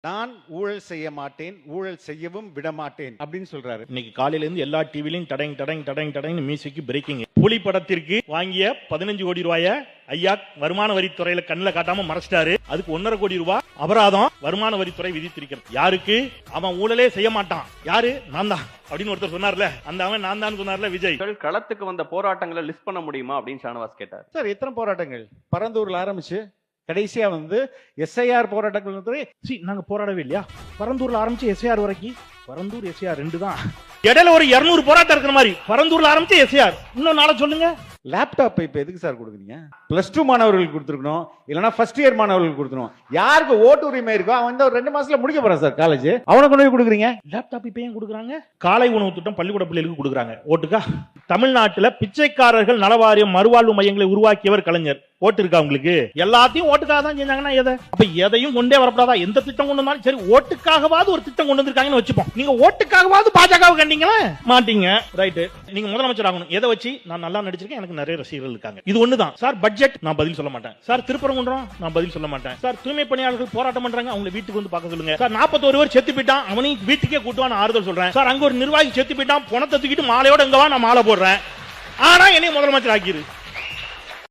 நான் ஊழல் செய்ய மாட்டேன், ஊழல் செய்யவும் விட மாட்டேன் அப்படின்னு சொல்றாரு. இன்னைக்கு காலையில இருந்து எல்லா டிவிலையும் டடங் மியூசிக் பிரேக்கிங். புலி படத்திற்கு வாங்கிய 15 கோடி ரூபாய ஐயா வருமான வரித்துறையில கண்ணில் காட்டாம மறைச்சிட்டாரு. அதுக்கு 1.5 கோடி ரூபாய் அபராதம் வருமான வரித்துறை விதித்திருக்கிறது. யாருக்கு? அவன் ஊழலே செய்ய மாட்டான். யாரு? நான் தான் அப்படின்னு ஒருத்தர் சொன்னார்ல, அந்த அவன் நான் தான் சொன்னார்ல விஜய். களத்துக்கு வந்த போராட்டங்களை லிஸ்ட் பண்ண முடியுமா அப்படின்னு ஷானவாஸ் கேட்டார். சார் எத்தனை போராட்டங்கள் பரந்தூர்ல ஆரம்பிச்சு கடைசியா எஸ்ஐஆர் போராட்டங்கள். நாங்க போராடவே இல்லையா? பரந்தூர்ல ஆரம்பிச்சு எஸ்ஐஆர் வரைக்கும். பரந்தூர் எஸ்ஐஆர் 2 தான். இடையில ஒரு 200 போராட்டம் இருக்கிற மாதிரி பரந்தூர்ல ஆரம்பிச்சு எஸ்ஐஆர். இன்னும் நாளை சொல்லுங்க. லேப்டாப் இப்ப எதுக்கு சார் கொடுக்குறீங்க? +2 மாணவர்களுக்கு கொடுத்துருக்கணும், இல்லைன்னா ஃபர்ஸ்ட் இயர் மாணவர்களுக்கு கொடுத்துருவோம். யாருக்கு ஓட்டு உரிமை இருக்கோ அவன் ஒரு 2 மாசத்துல முடிக்க போறான் சார் காலேஜ். அவனை கொண்டு போய் கொடுக்குறீங்க. லேப்டாப் இப்ப ஏன் கொடுக்குறாங்க? காலை உணவு திட்டம் பள்ளிக்கூட பிள்ளைகளுக்கு கொடுக்குறாங்க. ஓட்டுக்கா? தமிழ்நாட்டுல பிச்சைக்காரர்கள் நலவாரியம் மறுவாழ்வு மையங்களை உருவாக்கியவர் கலைஞர். ஓட்டு இருக்கா உங்களுக்கு? எல்லாத்தையும் ஓட்டுக்காக தான் செஞ்சாங்கன்னா எதை? அப்ப எதையும் கொண்டே வரப்படாதா? எந்த திட்டம் கொண்டு வந்தாலும் சரி, ஓட்டுக்காகவாது ஒரு திட்டம் கொண்டு வந்திருக்காங்கன்னு வச்சுப்போம். நீங்க ஓட்டுக்காகவாது பாஜகவை கண்டீங்களா? மாட்டீங்க. ரைட். நீங்க முதலமைச்சர் ஆகணும். எதை வச்சு? நான் நல்லா நடிச்சிருக்கேன், எனக்கு நிறைய ரசிகர்கள் இருக்காங்க. இது ஒண்ணுதான் சார். பட்ஜெட் நான் பதில் சொல்ல மாட்டேன் சார். திருப்பரங்குன்றம் நான் பதில் சொல்ல மாட்டேன் சார். தூய்மை பணியாளர்கள் போராட்டம் பண்றாங்க, அவங்க வீட்டுக்கு வந்து பார்க்க சொல்லுங்க சார். 41 பேர் செத்து போயிட்டான், அவனையும் வீட்டுக்கே கூட்டுவான், ஆறுதல் சொல்றேன் சார். அங்க ஒரு நிர்வாகி செத்து போயிட்டான், பணத்தை தூக்கிட்டு மாலையோட இங்க வா, நான் மாலை போடுறேன். ஆனா என்னைய முதலமைச்சர் ஆக்கிரு.